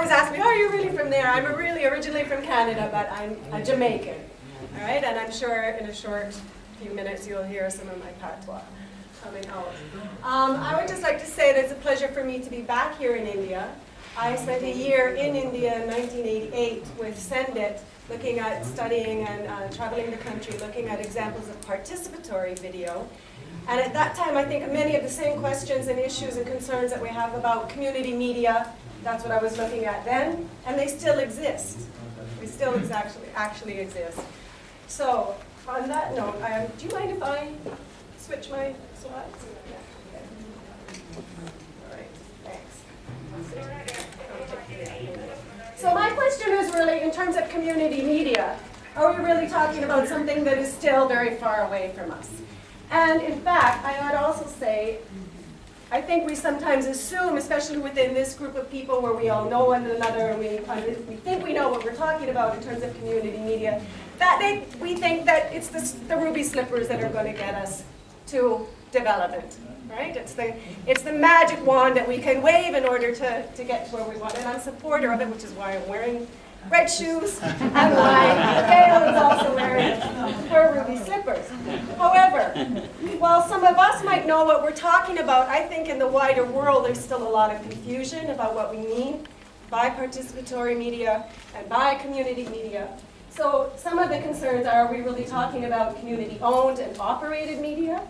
always ask me, oh, are you really from there? I'm really originally from Canada, but I'm a Jamaican. All right, and I'm sure in a short few minutes you'll hear some of my patois coming out. I would just like to say that it's a pleasure for me to be back here in India. I spent a year in India in 1988 with Sendit, looking at studying and traveling the country, looking at examples of participatory video. And at that time, I think many of the same questions and issues and concerns that we have about community media, that's what I was looking at then, and they still exist. They still actually exist. So, on that note, do you mind if I switch my slides? Yeah. Okay. All right, thanks. So my question is really, in terms of community media, are we really talking about something that is still very far away from us? And in fact, I would also say, I think we sometimes assume, especially within this group of people where we all know one another and we think we know what we're talking about in terms of community media, that we think that it's the ruby slippers that are going to get us to development, right? It's the magic wand that we can wave in order to get to where we want. And I'm a supporter of it, which is why I'm wearing red shoes, and why Gail is also wearing her ruby slippers. However, while some of us might know what we're talking about, I think in the wider world there's still a lot of confusion about what we mean by participatory media and by community media. So some of the concerns are we really talking about community-owned and operated media?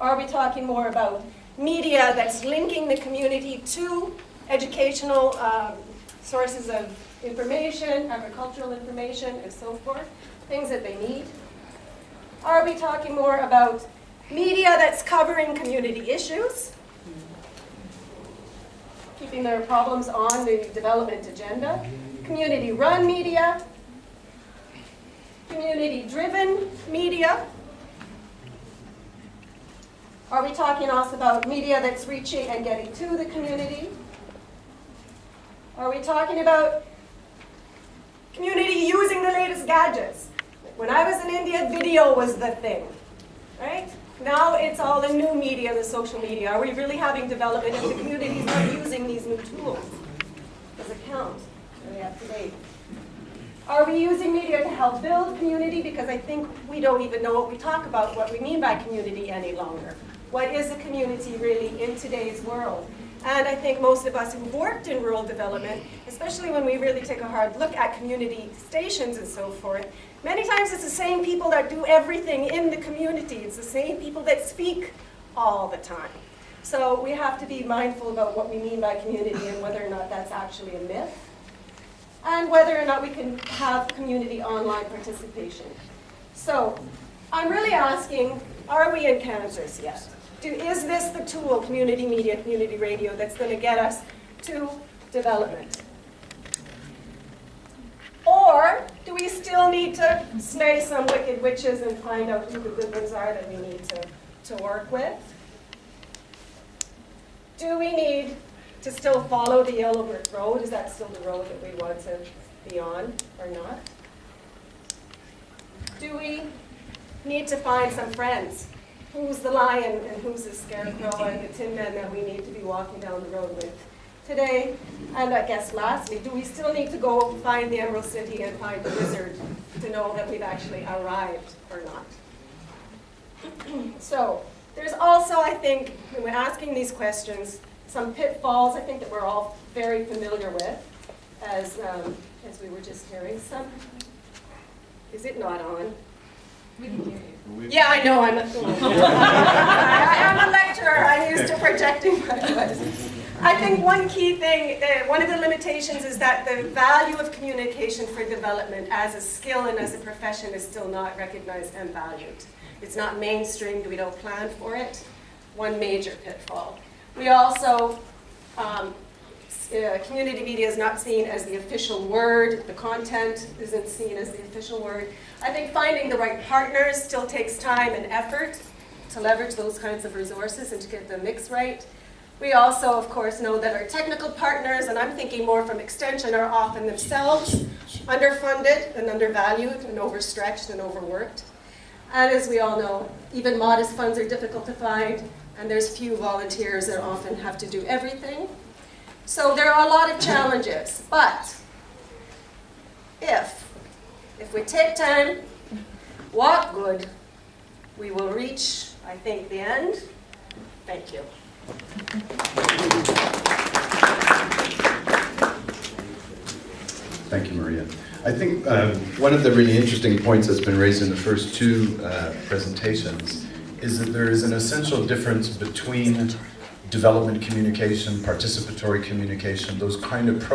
Are we talking more about media that's linking the community to educational sources of information, agricultural information, and so forth, things that they need? Are we talking more about media that's covering community issues, keeping their problems on the development agenda? Community-run media, community-driven media? Are we talking also about media that's reaching and getting to the community? Are we talking about community using the latest gadgets? When I was in India, video was the thing, right? Now it's all the new media, the social media. Are we really having development if the community is not using these new tools? Does it count? Are they up to date? Are we using media to help build community? Because I think we don't even know what we talk about, what we mean by community any longer. What is a community really in today's world? And I think most of us who've worked in rural development, especially when we really take a hard look at community stations and so forth, many times it's the same people that do everything in the community. It's the same people that speak all the time. So we have to be mindful about what we mean by community and whether or not that's actually a myth, and whether or not we can have community online participation. So I'm really asking, are we in Kansas yet? Is this the tool, community media, community radio, that's going to get us to development? Or do we still need to slay some wicked witches and find out who the good ones are that we need to work with? Do we need to still follow the yellow brick road? Is that still the road that we want to be on or not? Do we need to find some friends? Who's the lion and who's the scarecrow and the tin man that we need to be walking down the road with today? And I guess lastly, do we still need to go find the Emerald City and find the wizard to know that we've actually arrived or not? So there's also, I think, when we're asking these questions, some pitfalls I think that we're all very familiar with, as we were just hearing. Is it not on? We can hear you. Yeah, I know, I'm a lecturer, I'm used to projecting my voice. I think one key thing, one of the limitations is that the value of communication for development as a skill and as a profession is still not recognized and valued. It's not mainstreamed, we don't plan for it. One major pitfall. We also, community media is not seen as the official word, the content isn't seen as the official word. I think finding the right partners still takes time and effort to leverage those kinds of resources and to get the mix right. We also, of course, know that our technical partners, and I'm thinking more from extension, are often themselves underfunded and undervalued and overstretched and overworked. And as we all know, even modest funds are difficult to find, and there's few volunteers that often have to do everything. So there are a lot of challenges, but if we take time, walk good, we will reach, I think, the end. Thank you. Thank you, Maria. I think one of the really interesting points that's been raised in the first two presentations is that there is an essential difference between development communication, participatory communication, those kind of